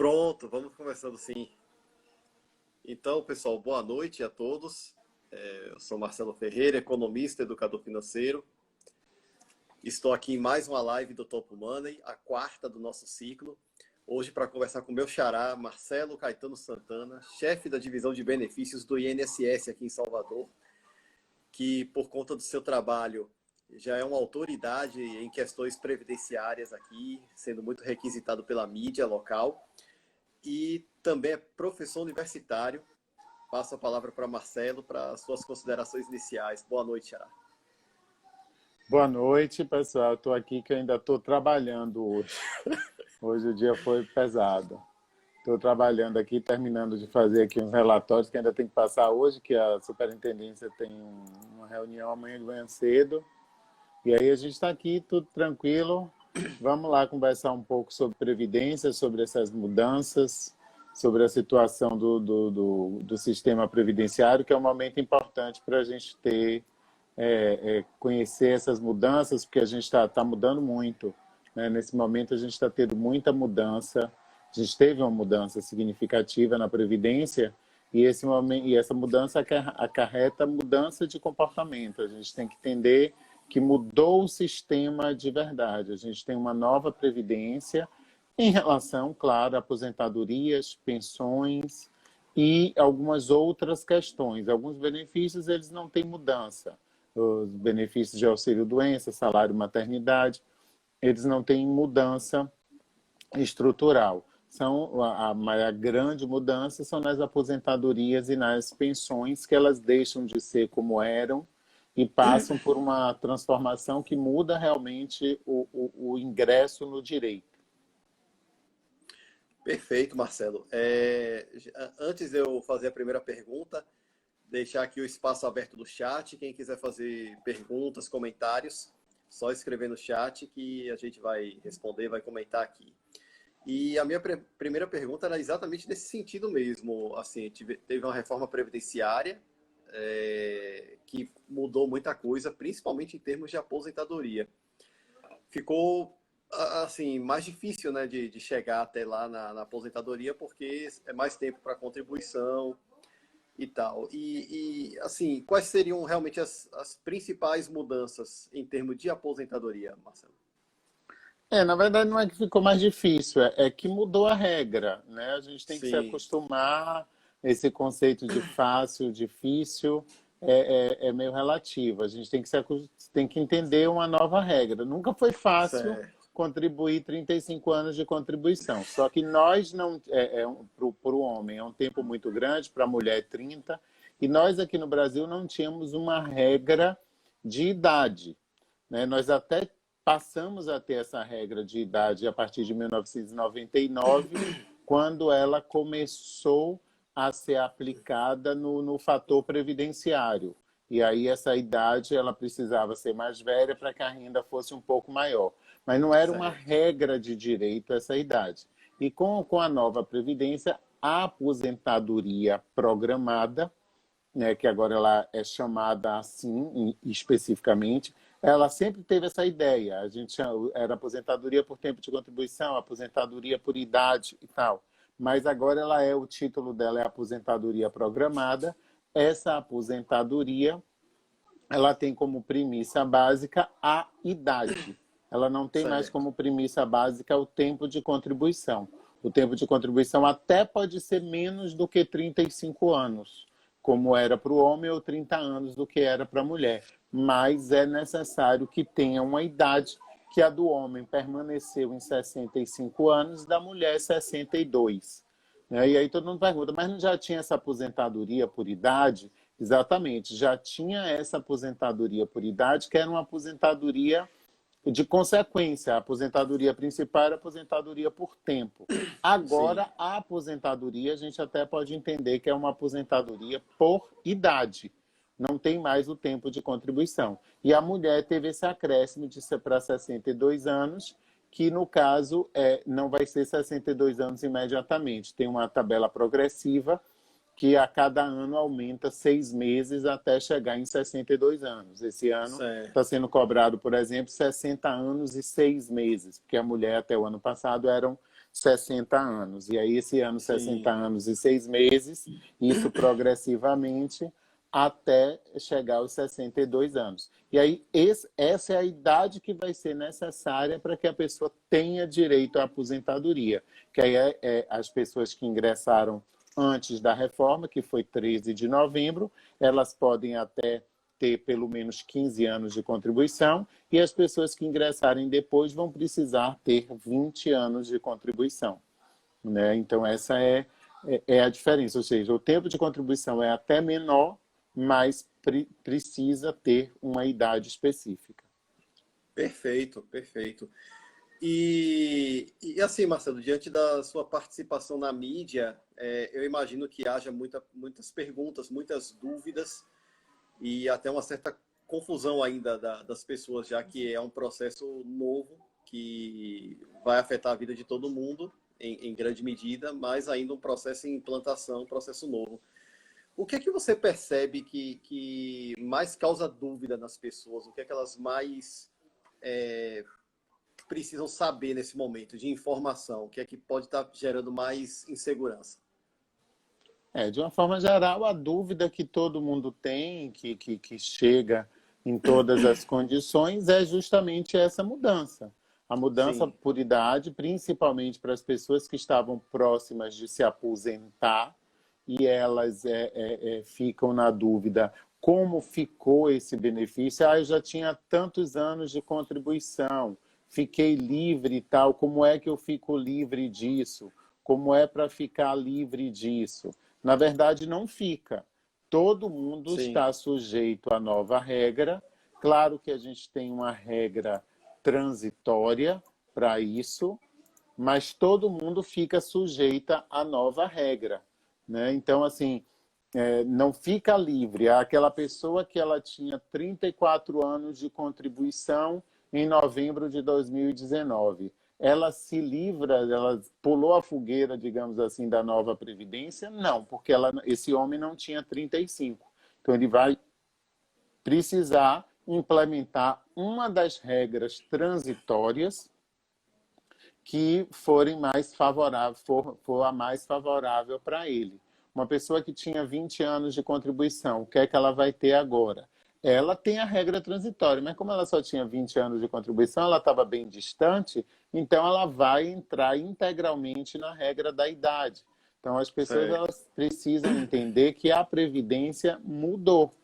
Pronto, vamos começando sim. Então, pessoal, boa noite a todos. Eu sou Marcelo Ferreira, economista, educador financeiro. Estou aqui em mais uma live do Top Money, a quarta do nosso ciclo. Hoje para conversar com o meu xará, Marcelo Caetano Santana, chefe da divisão de benefícios do INSS aqui em Salvador, que por conta do seu trabalho já é uma autoridade em questões previdenciárias aqui, sendo muito requisitado pela mídia local. E também é professor universitário. Passo a palavra para Marcelo para suas considerações iniciais. Boa noite, xará. Boa noite, pessoal. Estou aqui que eu ainda estou trabalhando hoje. Hoje o dia foi pesado. Estou trabalhando aqui, terminando de fazer aqui uns relatórios que ainda tem que passar hoje, que a superintendência tem uma reunião amanhã de manhã cedo. E aí a gente está aqui, tudo tranquilo. Vamos lá conversar um pouco sobre previdência, sobre essas mudanças, sobre a situação do sistema previdenciário, que é um momento importante para a gente ter, conhecer essas mudanças, porque a gente está mudando muito. Né? Nesse momento a gente está tendo muita mudança, a gente teve uma mudança significativa na Previdência, e essa mudança acarreta mudança de comportamento. A gente tem que entender que mudou o sistema de verdade. A gente tem uma nova Previdência em relação, claro, a aposentadorias, pensões e algumas outras questões. Alguns benefícios eles não têm mudança. Os benefícios de auxílio-doença, salário-maternidade, eles não têm mudança estrutural. A grande mudança são nas aposentadorias e nas pensões, que elas deixam de ser como eram e passam por uma transformação que muda realmente o ingresso no direito. Perfeito, Marcelo. Antes de eu fazer a primeira pergunta, deixar aqui o espaço aberto do chat. Quem quiser fazer perguntas, comentários, só escrever no chat que a gente vai responder, vai comentar aqui. E a minha primeira pergunta era exatamente nesse sentido mesmo. Assim, teve uma reforma previdenciária que mudou muita coisa, principalmente em termos de aposentadoria. Ficou assim mais difícil, né, de chegar até lá na aposentadoria, porque é mais tempo para contribuição e tal. E assim, quais seriam realmente as principais mudanças em termos de aposentadoria, Marcelo? Na verdade não é que ficou mais difícil, é que mudou a regra, né? A gente tem que se Sim, acostumar, esse conceito de fácil, difícil, é meio relativo. A gente tem que entender uma nova regra. Nunca foi fácil certo. contribuir 35 anos de contribuição, só que nós não, para o homem é um tempo muito grande, para a mulher 30, e nós aqui no Brasil não tínhamos uma regra de idade, né? Nós até passamos a ter essa regra de idade a partir de 1999, quando ela começou a ser aplicada no fator previdenciário. E aí essa idade ela precisava ser mais velha para que a renda fosse um pouco maior. Mas não era uma Certo. regra de direito essa idade. E com a nova Previdência, a aposentadoria programada, né, que agora ela é chamada assim especificamente, ela sempre teve essa ideia. A gente era aposentadoria por tempo de contribuição, aposentadoria por idade e tal. Mas agora o título dela é aposentadoria programada. Essa aposentadoria, ela tem como premissa básica a idade. Ela não tem mais Certo. como premissa básica o tempo de contribuição. O tempo de contribuição até pode ser menos do que 35 anos, como era para o homem, ou 30 anos do que era para a mulher. Mas é necessário que tenha uma idade, que a do homem permaneceu em 65 anos, da mulher 62. E aí todo mundo pergunta, mas não já tinha essa aposentadoria por idade? Exatamente, já tinha essa aposentadoria por idade, que era uma aposentadoria de consequência. A aposentadoria principal era a aposentadoria por tempo. Sim, Agora, a aposentadoria, a gente até pode entender que é uma aposentadoria por idade. Não tem mais o tempo de contribuição. E a mulher teve esse acréscimo de ser para 62 anos, que no caso não vai ser 62 anos imediatamente. Tem uma tabela progressiva que a cada ano aumenta 6 meses até chegar em 62 anos. Esse ano está certo. sendo cobrado, por exemplo, 60 anos e 6 meses, porque a mulher até o ano passado eram 60 anos. E aí, esse ano, 60 Sim, anos e 6 meses, isso progressivamente até chegar aos 62 anos. E aí, essa é a idade que vai ser necessária para que a pessoa tenha direito à aposentadoria. Que aí as pessoas que ingressaram antes da reforma, que foi 13 de novembro, elas podem até ter pelo menos 15 anos de contribuição, e as pessoas que ingressarem depois vão precisar ter 20 anos de contribuição. Né? Então, essa é a diferença, ou seja, o tempo de contribuição é até menor, mas precisa ter uma idade específica. perfeito, perfeito. E assim, Marcelo, diante da sua participação na mídia, eu imagino que haja muitas perguntas, muitas dúvidas e até uma certa confusão ainda das pessoas, já que é um processo novo que vai afetar a vida de todo mundo em grande medida, mas ainda um processo em implantação, um processo novo. O que é que você percebe que mais causa dúvida nas pessoas? O que é que elas mais precisam saber nesse momento de informação? O que é que pode estar gerando mais insegurança? De uma forma geral, a dúvida que todo mundo tem, que chega em todas as condições, é justamente essa mudança. A mudança Sim, por idade, principalmente para as pessoas que estavam próximas de se aposentar, e elas ficam na dúvida como ficou esse benefício. Eu já tinha tantos anos de contribuição, fiquei livre e tal, como é que eu fico livre disso? Como é para ficar livre disso? Na verdade, não fica. Todo mundo sim, está sujeito à nova regra. Claro que a gente tem uma regra transitória para isso, mas todo mundo fica sujeita à nova regra. Né? Então, assim, não fica livre. Aquela pessoa que ela tinha 34 anos de contribuição em novembro de 2019. Ela se livra, ela pulou a fogueira, digamos assim, da nova Previdência? Não, porque esse homem não tinha 35. Então, ele vai precisar implementar uma das regras transitórias que forem mais favorável, for a mais favorável para ele. Uma pessoa que tinha 20 anos de contribuição, o que é que ela vai ter agora? Ela tem a regra transitória, mas como ela só tinha 20 anos de contribuição, ela estava bem distante, então ela vai entrar integralmente na regra da idade. Então as pessoas certo. elas precisam entender que a previdência mudou,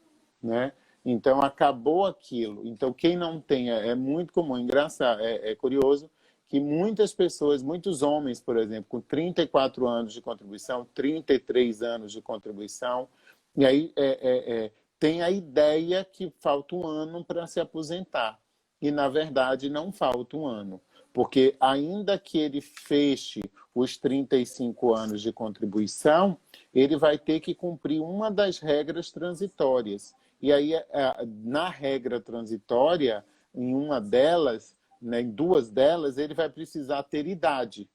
né? Então acabou aquilo. Então quem não tem é muito comum, engraçado, é curioso que muitas pessoas, muitos homens, por exemplo, com 34 anos de contribuição, 33 anos de contribuição, e aí tem a ideia que falta um ano para se aposentar. E, na verdade, não falta um ano. Porque, ainda que ele feche os 35 anos de contribuição, ele vai ter que cumprir uma das regras transitórias. E aí, na regra transitória, em uma delas, né, em duas delas, ele vai precisar ter idade.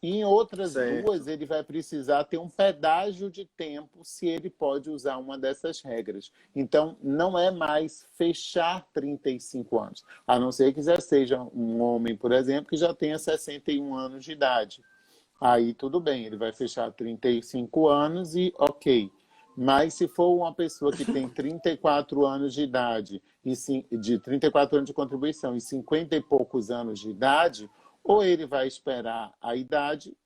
E em outras duas, Certo. ele vai precisar ter um pedágio de tempo se ele pode usar uma dessas regras. Então, não é mais fechar 35 anos. A não ser que já seja um homem, por exemplo, que já tenha 61 anos de idade. Aí tudo bem, ele vai fechar 35 anos e ok. Mas se for uma pessoa que tem 34 anos de idade, de 34 anos de contribuição e 50 e poucos anos de idade, ou ele vai esperar a idade,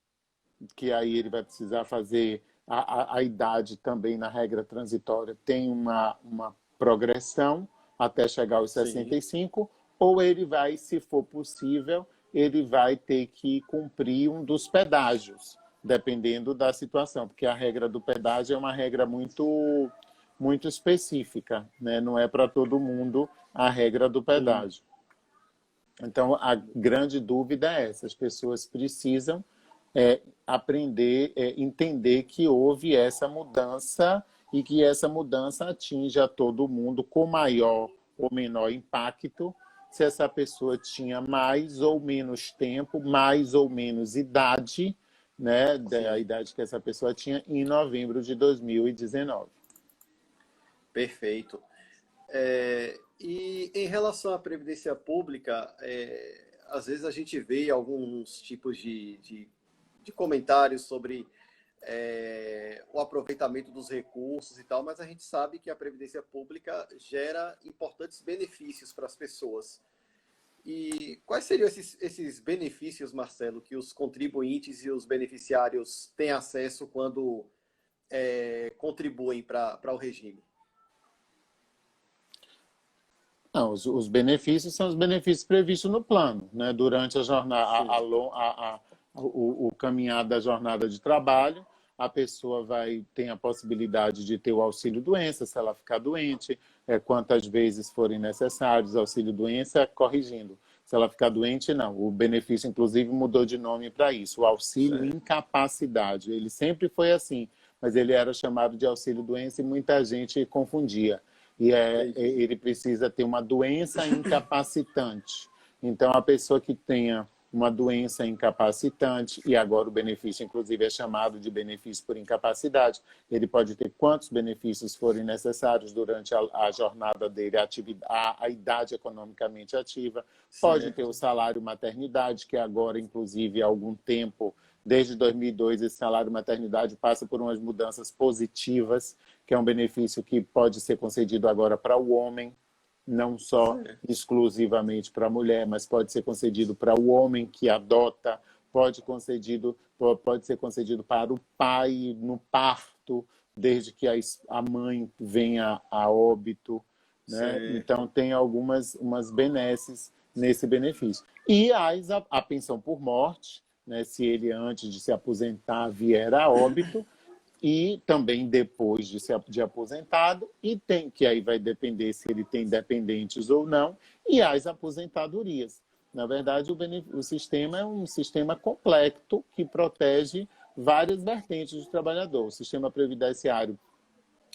que aí ele vai precisar fazer a idade também na regra transitória, tem uma progressão até chegar aos Sim, 65, ou ele vai, se for possível, ele vai ter que cumprir um dos pedágios, dependendo da situação, porque a regra do pedágio é uma regra muito específica, né? Não é para todo mundo a regra do sim. pedágio. Então, a grande dúvida é essa: as pessoas precisam aprender, entender que houve essa mudança e que essa mudança atinge a todo mundo com maior ou menor impacto, se essa pessoa tinha mais ou menos tempo, mais ou menos idade, né, da Sim, idade que essa pessoa tinha em novembro de 2019. perfeito. E em relação à Previdência Pública, às vezes a gente vê alguns tipos de comentários sobre o aproveitamento dos recursos e tal, mas a gente sabe que a Previdência Pública gera importantes benefícios para as pessoas. E quais seriam esses benefícios, Marcelo, que os contribuintes e os beneficiários têm acesso quando contribuem para o regime? Não, os benefícios são os benefícios previstos no plano, né? Durante a jornada, o caminhar da jornada de trabalho, a pessoa tem a possibilidade de ter o auxílio-doença, se ela ficar doente, quantas vezes forem necessários, auxílio-doença, corrigindo. Se ela ficar doente, não. O benefício, inclusive, mudou de nome para isso, o auxílio-incapacidade. Ele sempre foi assim, mas ele era chamado de auxílio-doença e muita gente confundia. E ele precisa ter uma doença incapacitante. Então, a pessoa que tenha uma doença incapacitante, e agora o benefício, inclusive, é chamado de benefício por incapacidade, ele pode ter quantos benefícios forem necessários durante a jornada dele, a idade economicamente ativa, pode ter o salário maternidade, que agora, inclusive, há algum tempo, desde 2002, esse salário maternidade passa por umas mudanças positivas, que é um benefício que pode ser concedido agora para o homem, não só exclusivamente para a mulher, mas pode ser concedido para o homem que adota, pode ser concedido para o pai no parto, desde que a mãe venha a óbito, né? Então, tem algumas benesses nesse benefício. E a pensão por morte, né? Se ele, antes de se aposentar, vier a óbito, e também depois de aposentado, e que aí vai depender se ele tem dependentes ou não, e as aposentadorias. Na verdade, o sistema é um sistema complexo que protege várias vertentes do trabalhador. O sistema previdenciário,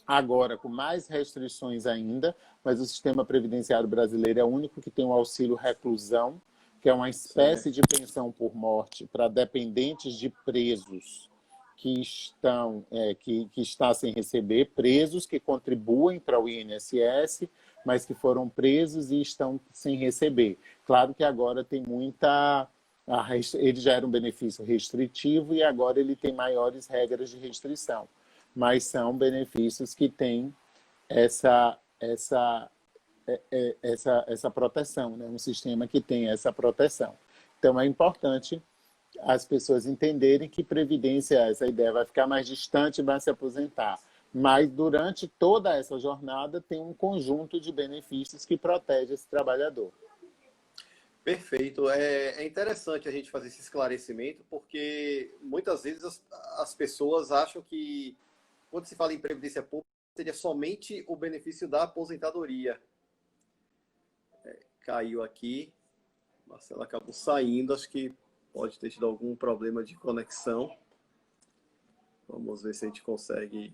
agora com mais restrições ainda, mas o sistema previdenciário brasileiro é o único que tem o auxílio reclusão, que é uma espécie de pensão por morte para dependentes de presos que está sem receber, presos que contribuem para o INSS, mas que foram presos e estão sem receber. Claro que agora tem ele já era um benefício restritivo e agora ele tem maiores regras de restrição, mas são benefícios que têm essa proteção, né? Um sistema que tem essa proteção. Então, é importante as pessoas entenderem que previdência, essa ideia vai ficar mais distante, vai se aposentar. Mas, durante toda essa jornada, tem um conjunto de benefícios que protege esse trabalhador. Perfeito. É interessante a gente fazer esse esclarecimento, porque muitas vezes as pessoas acham que, quando se fala em previdência pública, seria somente o benefício da aposentadoria. Caiu aqui. Marcelo acabou saindo, acho que pode ter tido algum problema de conexão. Vamos ver se a gente consegue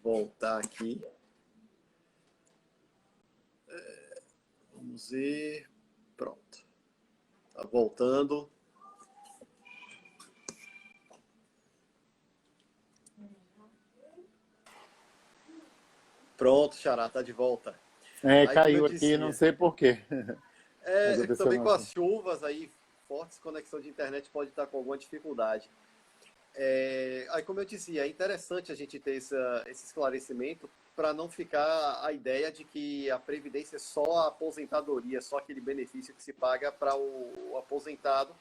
voltar aqui. Vamos ver. Pronto. Tá voltando. Pronto, Xará, tá de volta. Caiu aqui, não sei por quê. Também com as chuvas aí, fortes, conexão de internet pode estar com alguma dificuldade. Aí, como eu dizia, é interessante a gente ter esse esclarecimento para não ficar a ideia de que a Previdência é só a aposentadoria, só aquele benefício que se paga para o aposentado,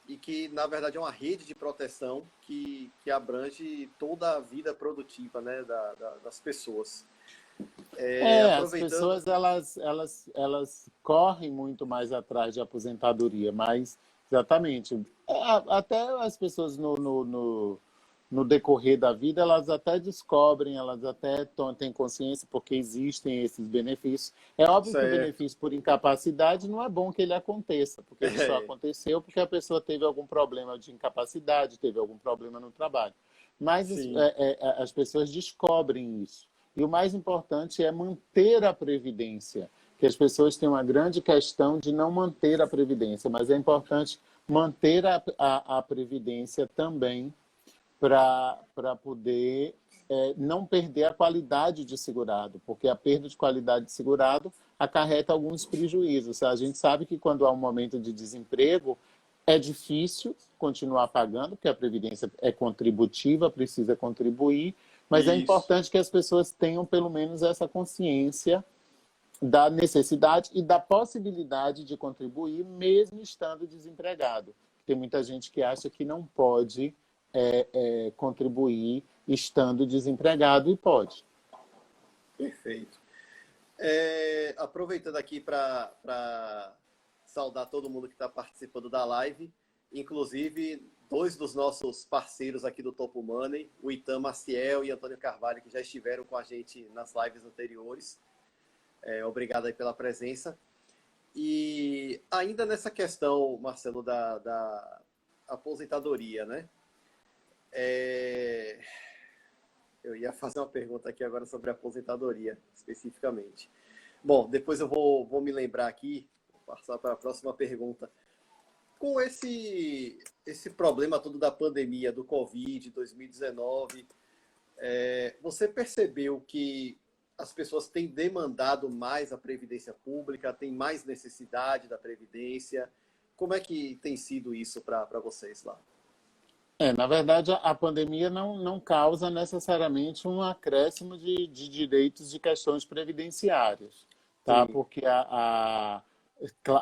e que, na verdade, é uma rede de proteção que abrange toda a vida produtiva, né, das pessoas. As pessoas elas correm muito mais atrás de aposentadoria, mas exatamente, até as pessoas no decorrer da vida, elas até descobrem, elas até têm consciência porque existem esses benefícios. É óbvio que o benefício por incapacidade não é bom que ele aconteça, porque ele só aconteceu porque a pessoa teve algum problema de incapacidade, teve algum problema no trabalho. Mas as pessoas descobrem isso. E o mais importante é manter a previdência, que as pessoas têm uma grande questão de não manter a previdência, mas é importante manter a previdência também para poder não perder a qualidade de segurado, porque a perda de qualidade de segurado acarreta alguns prejuízos. A gente sabe que quando há um momento de desemprego, é difícil continuar pagando, porque a Previdência é contributiva, precisa contribuir, mas é Isso, importante que as pessoas tenham pelo menos essa consciência da necessidade e da possibilidade de contribuir, mesmo estando desempregado. Tem muita gente que acha que não pode contribuir estando desempregado e pode. perfeito. Aproveitando aqui para saudar todo mundo que está participando da live, inclusive 2 dos nossos parceiros aqui do Topo Money, o Itam Maciel e Antônio Carvalho, que já estiveram com a gente nas lives anteriores. Obrigado aí pela presença. E ainda nessa questão, Marcelo, da aposentadoria, né? Eu ia fazer uma pergunta aqui agora sobre a aposentadoria, especificamente. Bom, depois eu vou me lembrar aqui, vou passar para a próxima pergunta. Com esse problema todo da pandemia, do Covid, 2019, você percebeu que as pessoas têm demandado mais a Previdência Pública, têm mais necessidade da Previdência? Como é que tem sido isso para vocês lá? Na verdade, a pandemia não causa necessariamente um acréscimo de direitos de questões previdenciárias, tá? Sim, Porque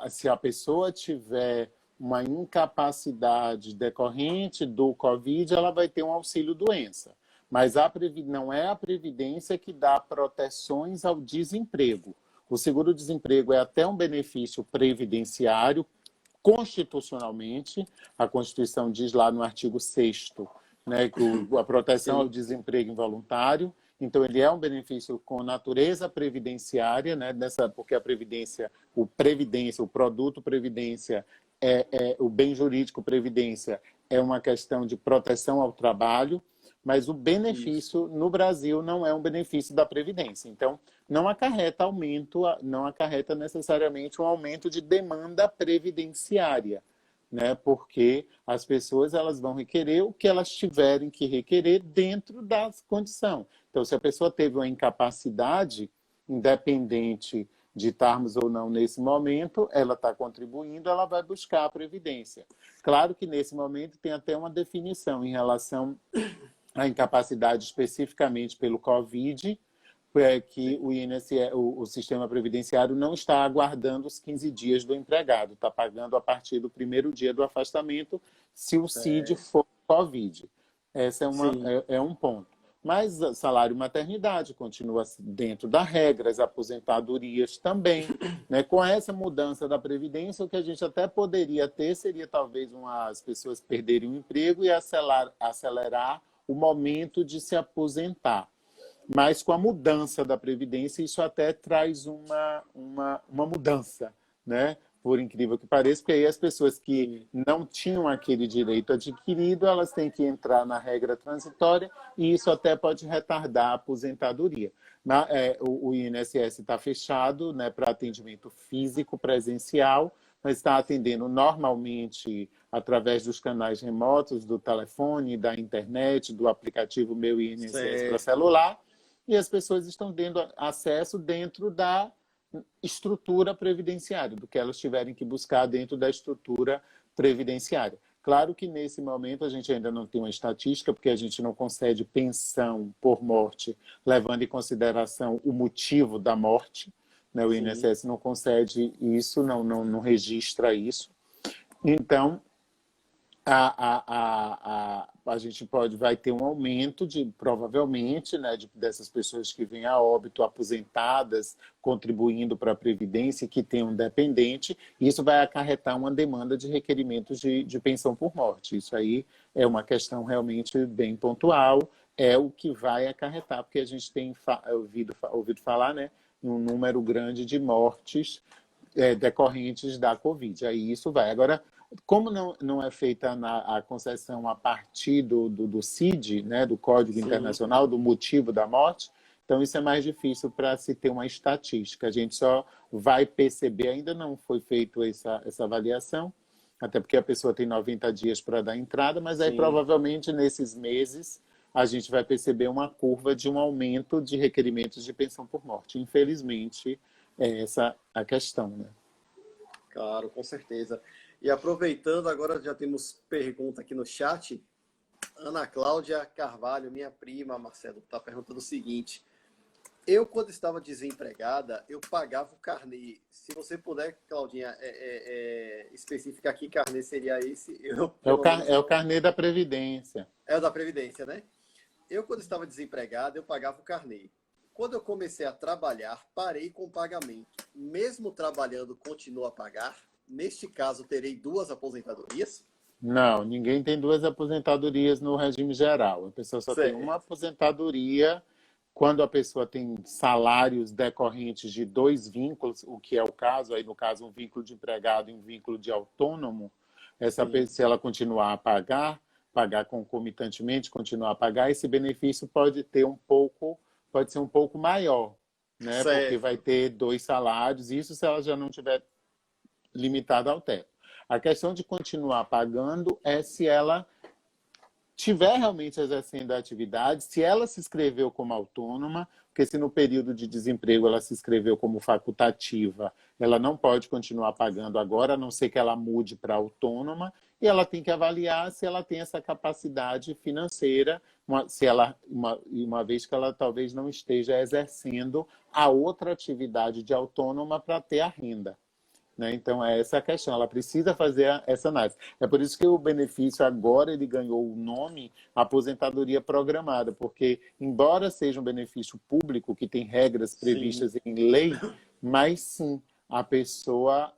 se a pessoa tiver uma incapacidade decorrente do Covid, ela vai ter um auxílio-doença. Mas não é a Previdência que dá proteções ao desemprego. O seguro-desemprego é até um benefício previdenciário, constitucionalmente. A Constituição diz lá no artigo 6º, né, que a proteção ao sim, desemprego involuntário. Então, ele é um benefício com natureza previdenciária, né, porque a Previdência, o produto Previdência, o bem jurídico Previdência é uma questão de proteção ao trabalho, mas o isso. benefício no Brasil não é um benefício da Previdência. Então, não acarreta necessariamente um aumento de demanda previdenciária, né? Porque as pessoas elas vão requerer o que elas tiverem que requerer dentro da condição. Então, se a pessoa teve uma incapacidade, independente de estarmos ou não nesse momento, ela está contribuindo, ela vai buscar a Previdência. Claro que nesse momento tem até uma definição em relação à incapacidade especificamente pelo Covid, que o INSS, o sistema previdenciário não está aguardando os 15 dias do empregado, está pagando a partir do primeiro dia do afastamento, se o CID for Covid. Esse Sim, é um ponto. Mas salário maternidade continua dentro das regras, aposentadorias também. Né? Com essa mudança da Previdência, o que a gente até poderia ter seria talvez as pessoas perderem o emprego e acelerar o momento de se aposentar. Mas com a mudança da Previdência, isso até traz uma mudança, né? Por incrível que pareça, porque aí as pessoas que não tinham aquele direito adquirido, elas têm que entrar na regra transitória e isso até pode retardar a aposentadoria. O INSS está fechado, né, para atendimento físico presencial, mas está atendendo normalmente através dos canais remotos, do telefone, da internet, do aplicativo Meu INSS para certo. celular, e as pessoas estão tendo acesso dentro da estrutura previdenciária, do que elas tiverem que buscar dentro da estrutura previdenciária. Claro que nesse momento a gente ainda não tem uma estatística, porque a gente não concede pensão por morte, levando em consideração o motivo da morte. Né? O Sim, INSS não concede isso, não registra isso. Então, a gente vai ter um aumento provavelmente, né, dessas pessoas que vêm a óbito aposentadas, contribuindo para a Previdência, que tem um dependente, e isso vai acarretar uma demanda de requerimentos de pensão por morte. Isso aí é uma questão realmente bem pontual, é o que vai acarretar, porque a gente tem ouvido falar, né, em um número grande de mortes decorrentes da Covid. Aí isso vai. Agora, como não é feita a concessão a partir do CID, né, do Código sim, Internacional, do motivo da morte, então isso é mais difícil para se ter uma estatística. A gente só vai perceber, ainda não foi feita essa avaliação, até porque a pessoa tem 90 dias para dar entrada, mas aí sim. provavelmente nesses meses a gente vai perceber uma curva de um aumento de requerimentos de pensão por morte. Infelizmente, é essa a questão, né? Claro, com certeza. E aproveitando, agora já temos pergunta aqui no chat. Ana Cláudia Carvalho, minha prima, Marcelo, está perguntando o seguinte. Eu, quando estava desempregada, eu pagava o carnê. Se você puder, Claudinha, especificar que carnê seria esse, eu, pelo menos, É o não... carnê da Previdência. É o da Previdência, né? Eu, quando estava desempregado, eu pagava o carnê. Quando eu comecei a trabalhar, parei com o pagamento. Mesmo trabalhando, continuo a pagar? Neste caso, terei duas aposentadorias? Não, ninguém tem duas aposentadorias no regime geral. A pessoa só tem uma Certo. aposentadoria quando a pessoa tem salários decorrentes de dois vínculos, o que é o caso, aí no caso um vínculo de empregado e um vínculo de autônomo, Sim, se ela continuar a pagar concomitantemente, continuar a pagar, esse benefício pode ser um pouco maior, né? Porque vai certo. ter dois salários, isso se ela já não tiver limitada ao teto. A questão de continuar pagando é se ela tiver realmente exercendo a atividade, se ela se inscreveu como autônoma, porque se no período de desemprego ela se inscreveu como facultativa, ela não pode continuar pagando agora, a não ser que ela mude para autônoma, e ela tem que avaliar se ela tem essa capacidade financeira, uma vez que ela talvez não esteja exercendo a outra atividade de autônoma para ter a renda. Né? Então, é essa a questão, ela precisa fazer essa análise. É por isso que o benefício agora ele ganhou o nome aposentadoria programada, porque, embora seja um benefício público, que tem regras Sim, previstas em lei, mas sim, a pessoa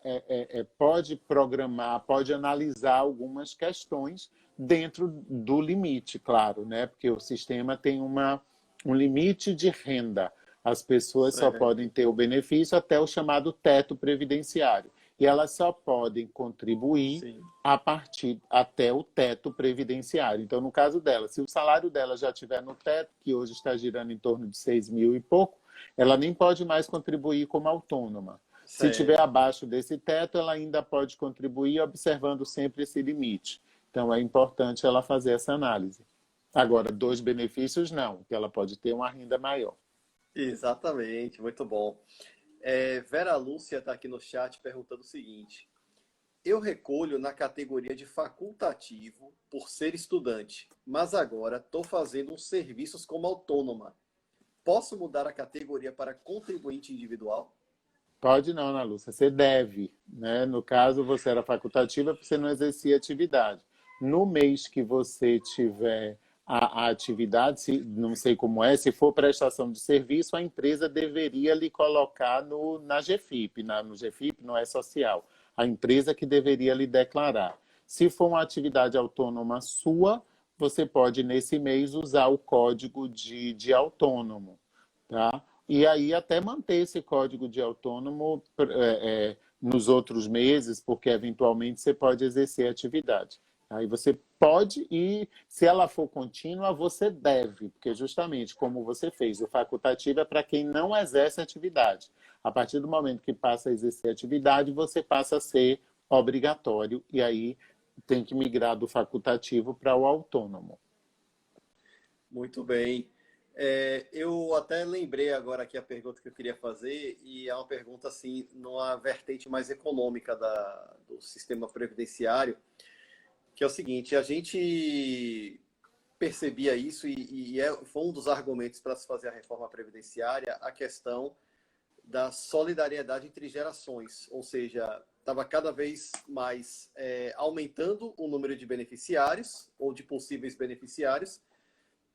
pode programar, pode analisar algumas questões dentro do limite, claro, né? Porque o sistema tem um limite de renda. As pessoas só podem certo. ter o benefício até o chamado teto previdenciário. E elas só podem contribuir Sim, a partir até o teto previdenciário. Então, no caso dela, se o salário dela já estiver no teto, que hoje está girando em torno de 6 mil e pouco, ela nem pode mais contribuir como autônoma. Se estiver certo. abaixo desse teto, ela ainda pode contribuir observando sempre esse limite. Então, é importante ela fazer essa análise. Agora, dois benefícios, não, que ela pode ter uma renda maior. Exatamente, muito bom. Vera Lúcia está aqui no chat perguntando o seguinte: eu recolho na categoria de facultativo por ser estudante, mas agora estou fazendo uns serviços como autônoma. Posso mudar a categoria para contribuinte individual? Pode não, Ana Lúcia, você deve, né? No caso, você era facultativa porque você não exercia atividade. No mês que você tiver a atividade, não sei como é, se for prestação de serviço, a empresa deveria lhe colocar na GFIP. No GFIP não é social. A empresa que deveria lhe declarar. Se for uma atividade autônoma sua, você pode, nesse mês, usar o código de autônomo. Tá? E aí até manter esse código de autônomo nos outros meses, porque eventualmente você pode exercer atividade. Aí você pode e, se ela for contínua, você deve, porque justamente como você fez, o facultativo é para quem não exerce atividade. A partir do momento que passa a exercer atividade, você passa a ser obrigatório, e aí tem que migrar do facultativo para o autônomo. Muito bem. Eu até lembrei agora aqui a pergunta que eu queria fazer, e é uma pergunta assim, numa vertente mais econômica do sistema previdenciário, que é o seguinte: a gente percebia isso foi um dos argumentos para se fazer a reforma previdenciária, a questão da solidariedade entre gerações, ou seja, estava cada vez mais aumentando o número de beneficiários ou de possíveis beneficiários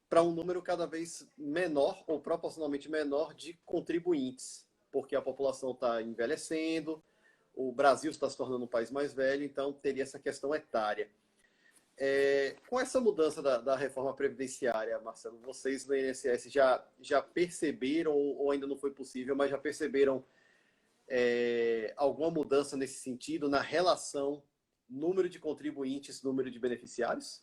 para um número cada vez menor ou proporcionalmente menor de contribuintes, porque a população está envelhecendo, o Brasil está se tornando um país mais velho, então teria essa questão etária. Com essa mudança da reforma previdenciária, Marcelo, vocês no INSS já perceberam, ou ainda não foi possível, mas já perceberam alguma mudança nesse sentido, na relação número de contribuintes, número de beneficiários?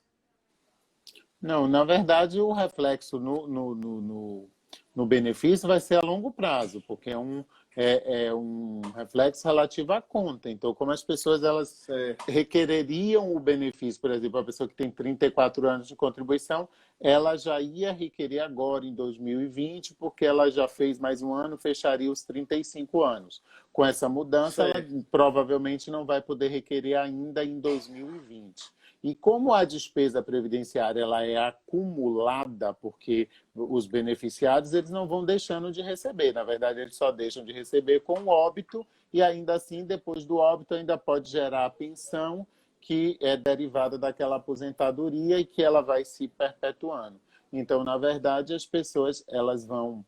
Não, na verdade, o reflexo no benefício vai ser a longo prazo, porque é um reflexo relativo à conta. Então, como as pessoas Certo. requereriam o benefício, por exemplo, a pessoa que tem 34 anos de contribuição, ela já ia requerer agora em 2020, porque ela já fez mais um ano, fecharia os 35 anos. Com essa mudança, ela Certo. provavelmente não vai poder requerer ainda em 2020. E como a despesa previdenciária ela é acumulada, porque os beneficiados eles não vão deixando de receber, na verdade eles só deixam de receber com o óbito, e ainda assim, depois do óbito, ainda pode gerar a pensão, que é derivada daquela aposentadoria e que ela vai se perpetuando. Então, na verdade, as pessoas elas vão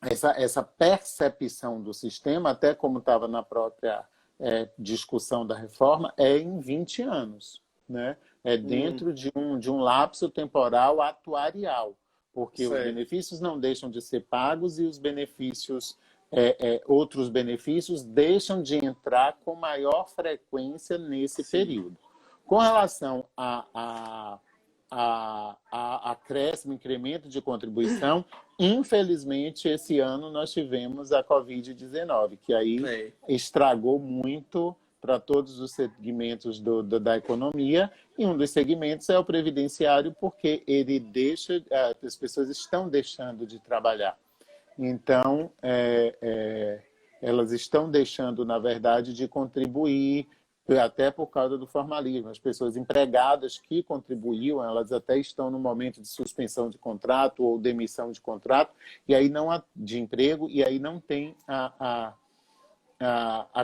essa percepção do sistema, até como estava na própria discussão da reforma, é em 20 anos. Né? É Hum, dentro de um lapso temporal atuarial, porque os certo. benefícios não deixam de ser pagos e os benefícios, outros benefícios, deixam de entrar com maior frequência nesse Sim. período. Com relação a acréscimo, incremento de contribuição, infelizmente, esse ano nós tivemos a Covid-19, que aí É. estragou muito para todos os segmentos da economia, e um dos segmentos é o previdenciário, porque ele deixa, as pessoas estão deixando de trabalhar. Então, elas estão deixando, na verdade, de contribuir, até por causa do formalismo. As pessoas empregadas que contribuíam, elas até estão no momento de suspensão de contrato ou demissão de contrato, e aí não há de emprego, e aí não tem a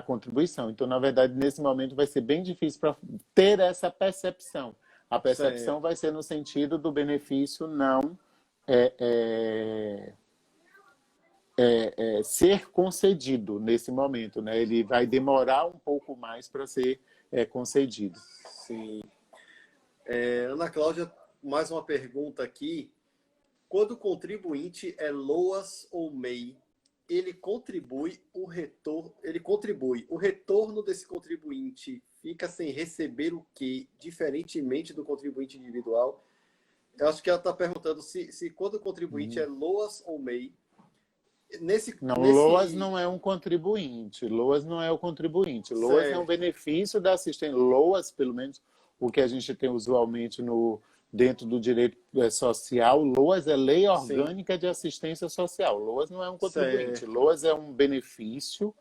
contribuição. Então, na verdade, nesse momento vai ser bem difícil para ter essa percepção. A percepção Certo. vai ser no sentido do benefício não é, é, ser concedido nesse momento, né? Ele vai demorar um pouco mais para ser concedido. Sim. Ana Cláudia, mais uma pergunta aqui. Quando o contribuinte é LOAS ou MEI, ele contribui. O retorno desse contribuinte fica sem receber o quê? Diferentemente do contribuinte individual. Eu acho que ela está perguntando se quando o contribuinte é LOAS ou MEI, Não, LOAS nesse não é um contribuinte. LOAS não é o contribuinte. LOAS é um certo, benefício da assistência. LOAS, pelo menos o que a gente tem usualmente dentro do direito social, LOAS é Lei sim, Orgânica de Assistência Social. LOAS não é um contribuinte. certo, LOAS é um benefício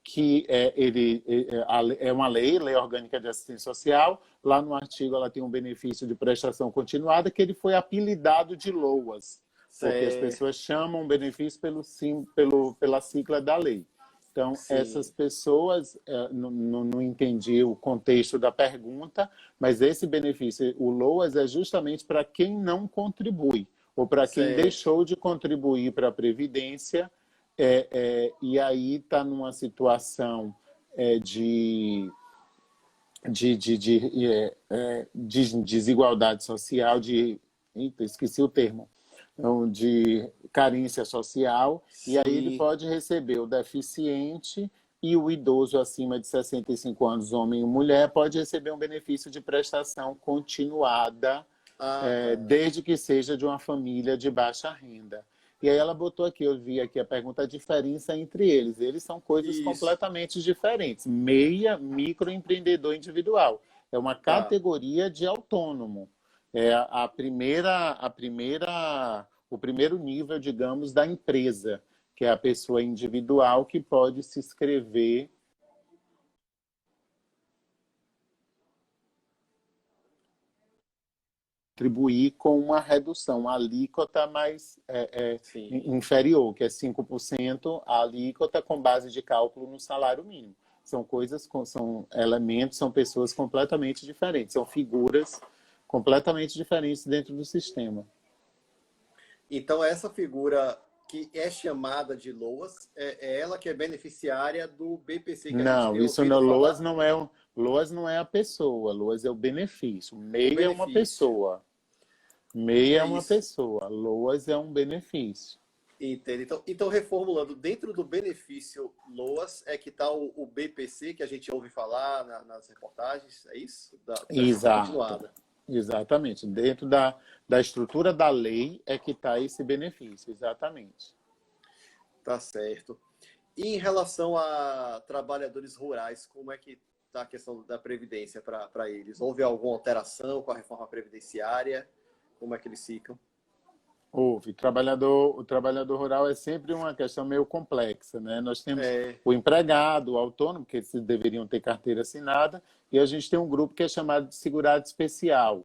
que é uma lei orgânica de assistência social. Lá no artigo ela tem um benefício de prestação continuada que ele foi apelidado de LOAS, porque as certo, pessoas chamam o benefício pela sigla da lei. Então, essas sim, pessoas, não entendi o contexto da pergunta, mas esse benefício, o LOAS, é justamente para quem não contribui, ou para quem certo, deixou de contribuir para a Previdência, e aí está numa situação de desigualdade social, esqueci o termo, então, de carência social, e aí ele sim. pode receber o deficiente e o idoso acima de 65 anos, homem e mulher, pode receber um benefício de prestação continuada, Ah, tá. desde que seja de uma família de baixa renda. E aí ela botou aqui, eu vi aqui a pergunta, a diferença entre eles. Eles são coisas Isso, completamente diferentes. MEIA, microempreendedor individual. É uma tá. categoria de autônomo. É o primeiro nível, digamos, da empresa, que é a pessoa individual que pode se inscrever, contribuir com uma redução, uma alíquota mais Sim. inferior, que é 5% a alíquota com base de cálculo no salário mínimo. São coisas, são elementos, são pessoas completamente diferentes, são figuras completamente diferentes dentro do sistema. Então, essa figura que é chamada de LOAS, é ela que é beneficiária do BPC que a gente Não, tem isso ouvido no LOAS falar, não é LOAS não é a pessoa, LOAS é o benefício. o MEI é uma benefício. pessoa. MEI é É uma isso. pessoa, LOAS é um benefício. Entende? Então, reformulando, dentro do benefício LOAS é que está o BPC, que a gente ouve falar nas reportagens, é isso? Da prestação Exato, continuada. exatamente. Dentro da estrutura da lei é que está esse benefício, exatamente. Tá certo. E em relação a trabalhadores rurais, como é que está a questão da previdência para eles? Houve alguma alteração com a reforma previdenciária? Como é que eles ficam? Houve. O trabalhador rural é sempre uma questão meio complexa, né? Nós temos É, o empregado, o autônomo, que eles deveriam ter carteira assinada, e a gente tem um grupo que é chamado de segurado especial.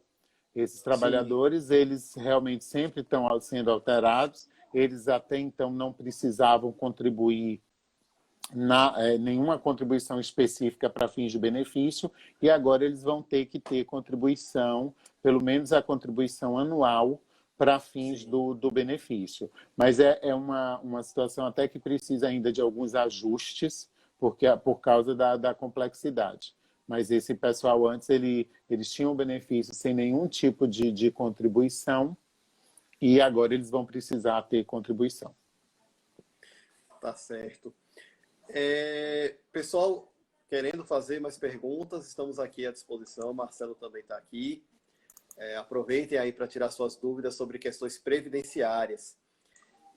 Esses sim, trabalhadores, eles realmente sempre estão sendo alterados, eles até então não precisavam contribuir nenhuma contribuição específica para fins de benefício, e agora eles vão ter que ter contribuição, pelo menos a contribuição anual, para fins sim. do benefício. Mas é uma situação até que precisa ainda de alguns ajustes, por causa da complexidade. Mas esse pessoal antes, eles tinham benefício sem nenhum tipo de contribuição, e agora eles vão precisar ter contribuição. Tá certo. Pessoal, querendo fazer mais perguntas, estamos aqui à disposição. Marcelo também está aqui. Aproveitem aí para tirar suas dúvidas sobre questões previdenciárias.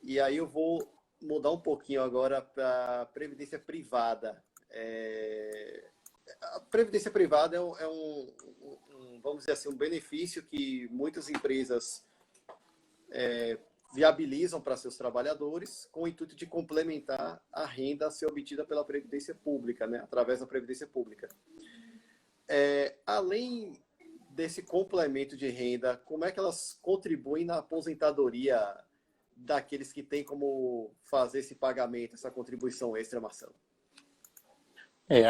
E aí eu vou mudar um pouquinho agora para a previdência privada. A previdência privada vamos dizer assim, um benefício que muitas empresas viabilizam para seus trabalhadores com o intuito de complementar a renda a ser obtida pela Previdência Pública, né? Através da Previdência Pública. Além desse complemento de renda, como é que elas contribuem na aposentadoria daqueles que têm como fazer esse pagamento, essa contribuição extra, Marcelo?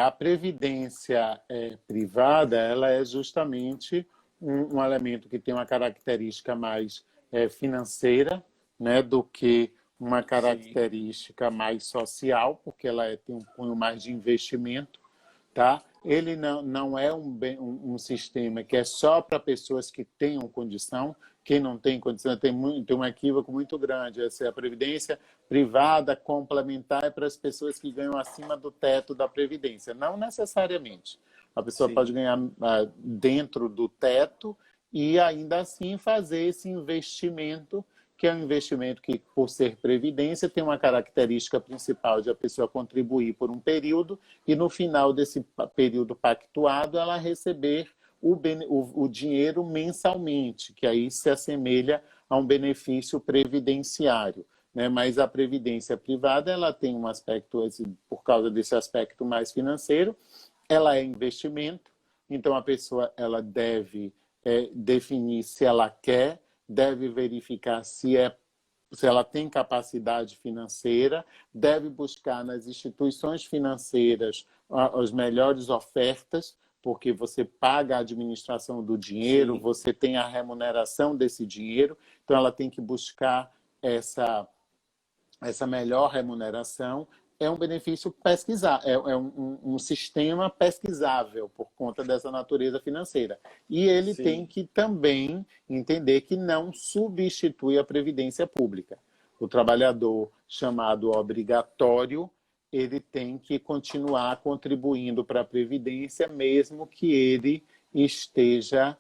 A previdência privada, ela é justamente um elemento que tem uma característica mais financeira, né, do que uma Sim, característica mais social, porque ela tem um cunho mais de investimento, tá? Ele não é um sistema que é só para pessoas que tenham condição. Quem não tem condição tem um equívoco muito grande. Essa é a previdência privada complementar é para as pessoas que ganham acima do teto da previdência. Não necessariamente. A pessoa pode sim, ganhar dentro do teto e ainda assim fazer esse investimento, que é um investimento que, por ser previdência, tem uma característica principal de a pessoa contribuir por um período e no final desse período pactuado ela receber o dinheiro mensalmente, que aí se assemelha a um benefício previdenciário. Né? Mas a previdência privada ela tem um aspecto, por causa desse aspecto mais financeiro, ela é investimento, então a pessoa ela deve definir se ela quer, deve verificar se ela tem capacidade financeira, deve buscar nas instituições financeiras as melhores ofertas, porque você paga a administração do dinheiro, sim, você tem a remuneração desse dinheiro, então ela tem que buscar essa melhor remuneração. É um benefício pesquisar, um sistema pesquisável por conta dessa natureza financeira. E ele tem sim, que também entender que não substitui a previdência pública. O trabalhador chamado obrigatório, ele tem que continuar contribuindo para a previdência, mesmo que ele esteja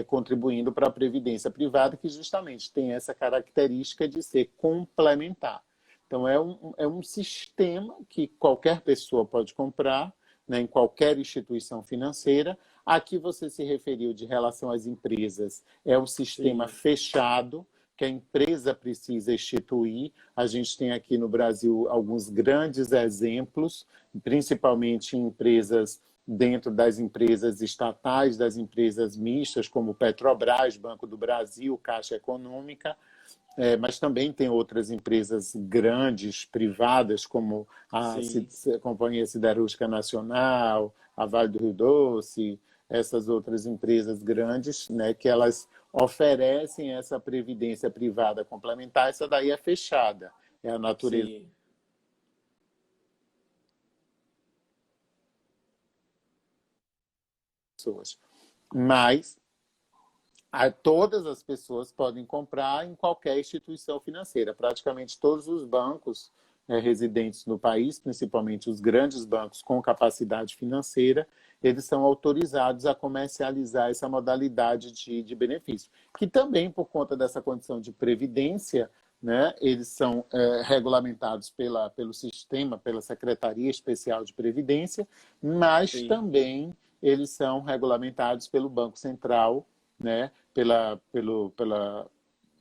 contribuindo para a previdência privada, que justamente tem essa característica de ser complementar. Então, é um sistema que qualquer pessoa pode comprar, né, em qualquer instituição financeira. Aqui você se referiu de relação às empresas, é um sistema sim, fechado, que a empresa precisa instituir. A gente tem aqui no Brasil alguns grandes exemplos, principalmente em empresas dentro das empresas estatais, das empresas mistas, como Petrobras, Banco do Brasil, Caixa Econômica, mas também tem outras empresas grandes, privadas, como a sim, Companhia Siderúrgica Nacional, a Vale do Rio Doce, essas outras empresas grandes, né, que elas oferecem essa previdência privada complementar. Essa daí é fechada, é a natureza sim, das pessoas. Mas todas as pessoas podem comprar em qualquer instituição financeira. Praticamente todos os bancos residentes no país, principalmente os grandes bancos com capacidade financeira, eles são autorizados a comercializar essa modalidade de benefício. Que também, por conta dessa condição de previdência, né, eles são regulamentados pelo sistema, pela Secretaria Especial de Previdência, mas sim, também eles são regulamentados pelo Banco Central, né,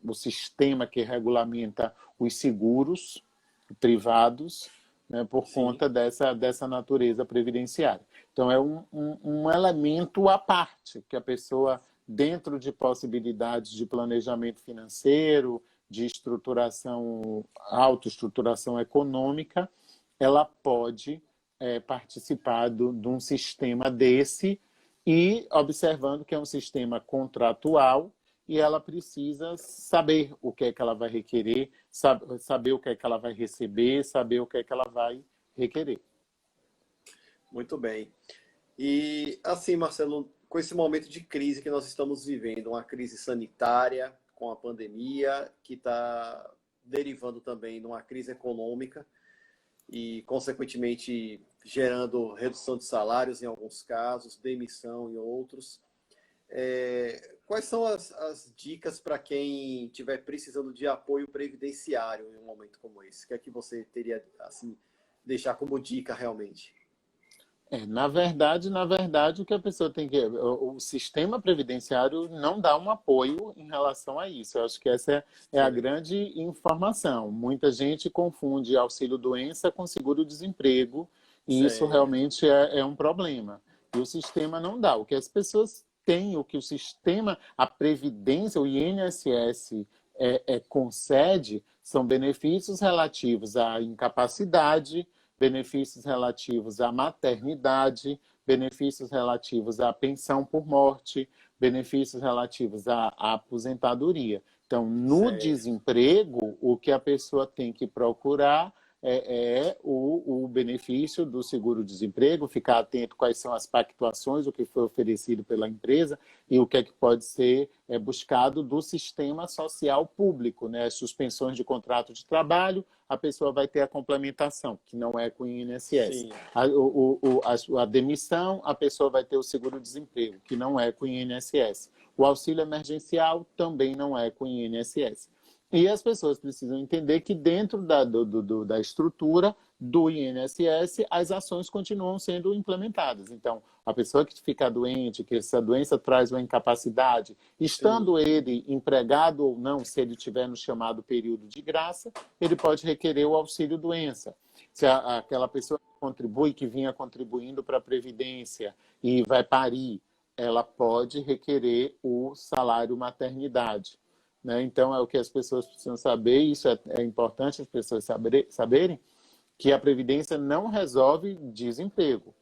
o sistema que regulamenta os seguros privados, né, por Sim, conta dessa natureza previdenciária. Então, é um elemento à parte, que a pessoa, dentro de possibilidades de planejamento financeiro, de estruturação, autoestruturação econômica, ela pode participar de um sistema desse e observando que é um sistema contratual e ela precisa saber o que é que ela vai requerer, saber o que é que ela vai receber, saber o que é que ela vai requerer. muito bem. E assim, Marcelo, com esse momento de crise que nós estamos vivendo, uma crise sanitária, com a pandemia, que está derivando também numa crise econômica e, consequentemente, gerando redução de salários em alguns casos, demissão em outros. Quais são as dicas para quem estiver precisando de apoio previdenciário em um momento como esse? O que é que você teria, assim, deixar como dica realmente? Na verdade, o que a pessoa tem que. O sistema previdenciário não dá um apoio em relação a isso. Eu acho que essa é a Certo, grande informação. Muita gente confunde auxílio-doença com seguro-desemprego, e isso certo, realmente é um problema. E o sistema não dá. O que as pessoas têm, o que o sistema, a Previdência, o INSS, concede, são benefícios relativos à incapacidade, benefícios relativos à maternidade, benefícios relativos à pensão por morte, benefícios relativos à aposentadoria. Então, no certo. desemprego, o que a pessoa tem que procurar o benefício do seguro-desemprego, ficar atento quais são as pactuações, o que foi oferecido pela empresa e o que é que pode ser buscado do sistema social público, né? As suspensões de contrato de trabalho, a pessoa vai ter a complementação, que não é com o INSS. Sim, A demissão, a pessoa vai ter o seguro-desemprego, que não é com o INSS. O auxílio emergencial também não é com o INSS. E as pessoas precisam entender que dentro da estrutura do INSS, as ações continuam sendo implementadas. Então, a pessoa que fica doente, que essa doença traz uma incapacidade, sim, estando ele empregado ou não, se ele tiver no chamado período de graça, ele pode requerer o auxílio-doença. Se aquela pessoa que contribui, que vinha contribuindo para a Previdência e vai parir, ela pode requerer o salário maternidade. Né? Então, é o que as pessoas precisam saber, e isso é importante as pessoas saberem, que a Previdência não resolve desemprego.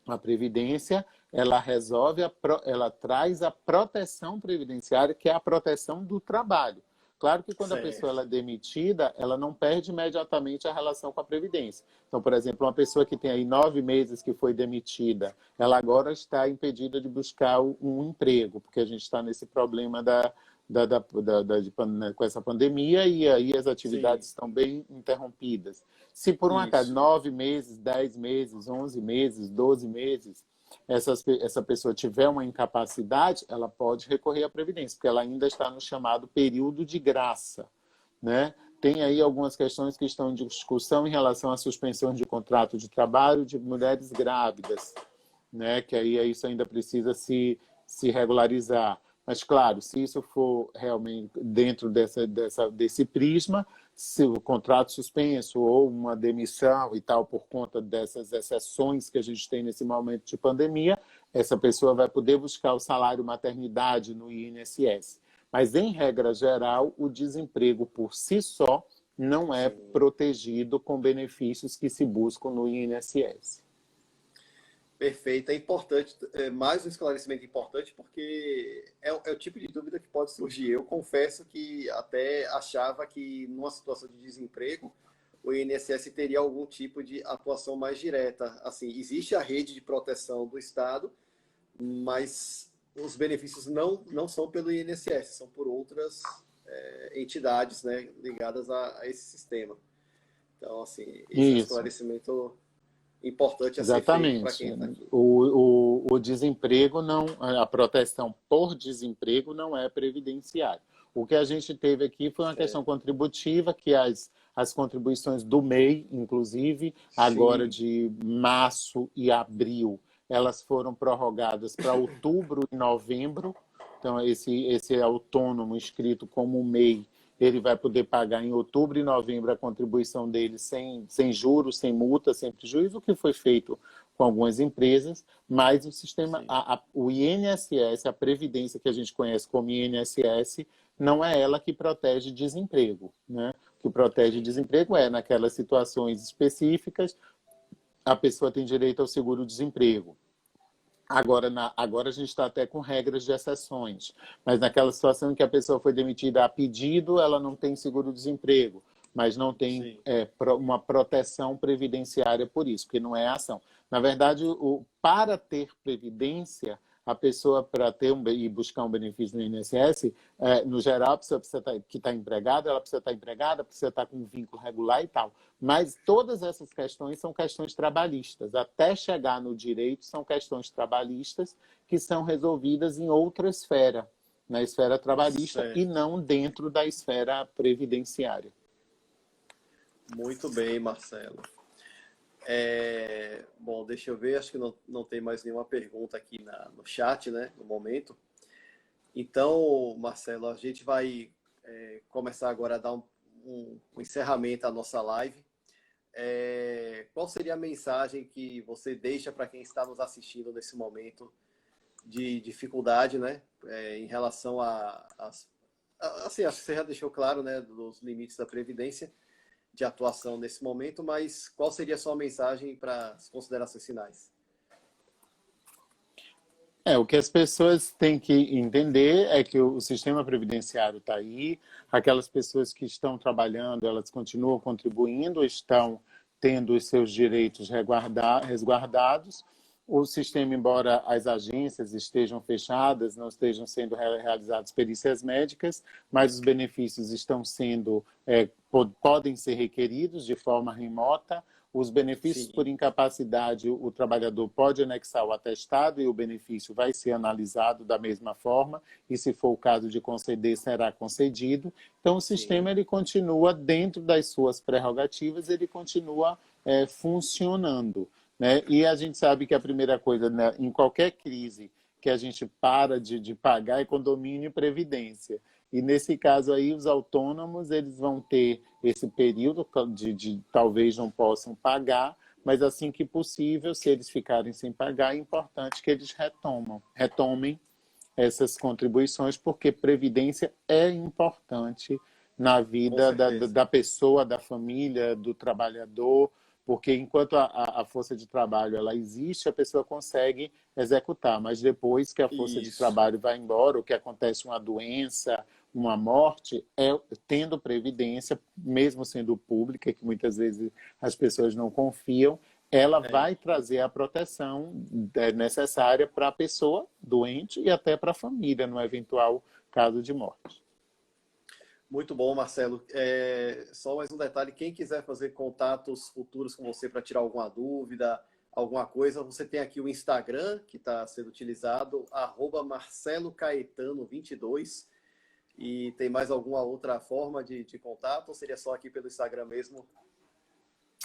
A Previdência, ela resolve, ela traz a proteção previdenciária, que é a proteção do trabalho. Claro que quando a pessoa ela certo. é demitida, ela não perde imediatamente a relação com a Previdência. Então, por exemplo, uma pessoa que tem aí 9 meses que foi demitida, ela agora está impedida de buscar um emprego, porque a gente está nesse problema com essa pandemia e aí as Sim, atividades estão bem interrompidas. Se por um acaso isso. 9 meses, 10 meses, 11 meses, 12 meses, essa pessoa tiver uma incapacidade, ela pode recorrer à Previdência, porque ela ainda está no chamado período de graça, né? Tem aí algumas questões que estão em discussão em relação à suspensão de contrato de trabalho de mulheres grávidas, né? Que aí isso ainda precisa se regularizar. Mas, claro, se isso for realmente dentro desse prisma, se o contrato suspenso ou uma demissão e tal, por conta dessas exceções que a gente tem nesse momento de pandemia, essa pessoa vai poder buscar o salário maternidade no INSS. Mas, em regra geral, o desemprego por si só não é Sim. protegido com benefícios que se buscam no INSS. Perfeito. É importante, mais um esclarecimento importante, porque é o tipo de dúvida que pode surgir. Eu confesso que até achava que, numa situação de desemprego, o INSS teria algum tipo de atuação mais direta. Assim, existe a rede de proteção do Estado, mas os benefícios não são pelo INSS, são por outras entidades, né, ligadas a esse sistema. Então, assim, esse é um Isso. esclarecimento importante a ser feito para Exatamente. quem está aqui. O desemprego não, a proteção por desemprego não é previdenciária. O que a gente teve aqui foi uma questão Certo. contributiva, que as contribuições do MEI, inclusive, agora Sim, de março e abril, elas foram prorrogadas para outubro e novembro, Então, esse autônomo inscrito como MEI, ele vai poder pagar em outubro e novembro a contribuição dele sem juros, sem multa, sem prejuízo, o que foi feito com algumas empresas, mas o sistema, o INSS, a previdência que a gente conhece como INSS, não é ela que protege desemprego, né? O que protege desemprego é, naquelas situações específicas, a pessoa tem direito ao seguro-desemprego. Agora a gente está até com regras de exceções, mas naquela situação em que a pessoa foi demitida a pedido, ela não tem seguro-desemprego, mas não tem uma proteção previdenciária por isso, porque não é ação. Na verdade, para ter previdência, a pessoa, para ter e buscar um benefício no INSS, no geral, a pessoa precisa que está empregada, ela precisa estar empregada, precisa estar com um vínculo regular e tal. Mas todas essas questões são questões trabalhistas. Até chegar no direito, são questões trabalhistas que são resolvidas em outra esfera, na esfera trabalhista e não dentro da esfera previdenciária. Muito bem, Marcelo. Bom, deixa eu ver, acho que não tem mais nenhuma pergunta aqui no chat, né, no momento. Então, Marcelo, a gente vai começar agora a dar um encerramento à nossa live. Qual seria a mensagem que você deixa para quem está nos assistindo nesse momento de dificuldade, né, em relação assim, acho que você já deixou claro, né, dos limites da Previdência, de atuação nesse momento, mas qual seria a sua mensagem para as considerações finais? O que as pessoas têm que entender é que o sistema previdenciário está aí, aquelas pessoas que estão trabalhando, elas continuam contribuindo, estão tendo os seus direitos resguardados. O sistema, embora as agências estejam fechadas, não estejam sendo realizadas perícias médicas, mas os benefícios estão sendo, podem ser requeridos de forma remota. Os benefícios por incapacidade, o trabalhador pode anexar o atestado e o benefício vai ser analisado da mesma forma, e se for o caso de conceder, será concedido. Então, o sistema ele continua dentro das suas prerrogativas, ele continua funcionando, né? E a gente sabe que a primeira coisa, né, em qualquer crise que a gente para de pagar é condomínio e previdência. E nesse caso aí, os autônomos eles vão ter esse período de talvez não possam pagar, mas assim que possível, se eles ficarem sem pagar, é importante que eles retomem essas contribuições, porque previdência é importante na vida da pessoa, da família, do trabalhador, porque enquanto a força de trabalho ela existe, a pessoa consegue executar, mas depois que a força de trabalho vai embora, ou que acontece uma doença, uma morte, tendo previdência, mesmo sendo pública, que muitas vezes as pessoas não confiam, ela vai trazer a proteção necessária para a pessoa doente e até para a família, no eventual caso de morte. Muito bom, Marcelo. Só mais um detalhe, quem quiser fazer contatos futuros com você para tirar alguma dúvida, alguma coisa, você tem aqui o Instagram, que está sendo utilizado, @marcelocaetano22. E tem mais alguma outra forma de contato, ou seria só aqui pelo Instagram mesmo?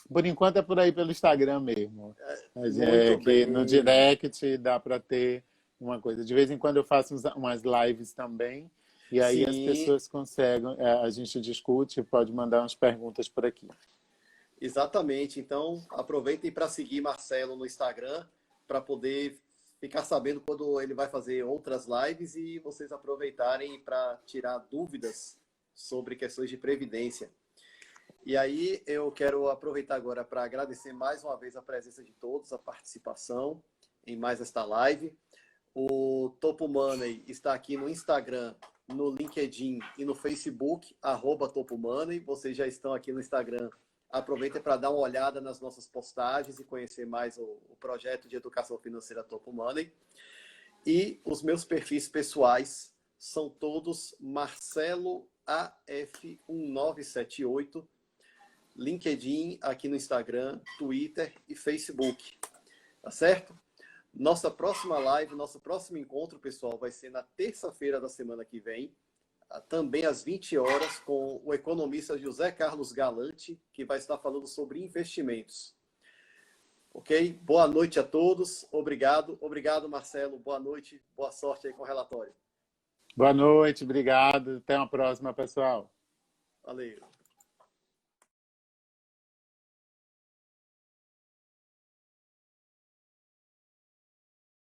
Por enquanto é por aí pelo Instagram mesmo. Muito que bem. no direct dá para ter uma coisa. De vez em quando eu faço umas lives também, e aí as pessoas conseguem, a gente discute, pode mandar umas perguntas por aqui. Exatamente. Então, aproveitem para seguir Marcelo no Instagram, para poder ficar sabendo quando ele vai fazer outras lives e vocês aproveitarem para tirar dúvidas sobre questões de previdência. E aí eu quero aproveitar agora para agradecer mais uma vez a presença de todos, a participação em mais esta live. O Topo Money está aqui no Instagram, no LinkedIn e no Facebook, @TopoMoney. Vocês já estão aqui no Instagram. Aproveitem para dar uma olhada nas nossas postagens e conhecer mais o projeto de educação financeira Topo Money. E os meus perfis pessoais são todos Marcelo AF1978, LinkedIn, aqui no Instagram, Twitter e Facebook. Tá certo? Nossa próxima live, nosso próximo encontro, pessoal, vai ser na terça-feira da semana que vem, também às 20 horas, com o economista José Carlos Galante, que vai estar falando sobre investimentos. Ok? Boa noite a todos. Obrigado. Obrigado, Marcelo. Boa noite. Boa sorte aí com o relatório. Boa noite, obrigado. Até uma próxima, pessoal. Valeu.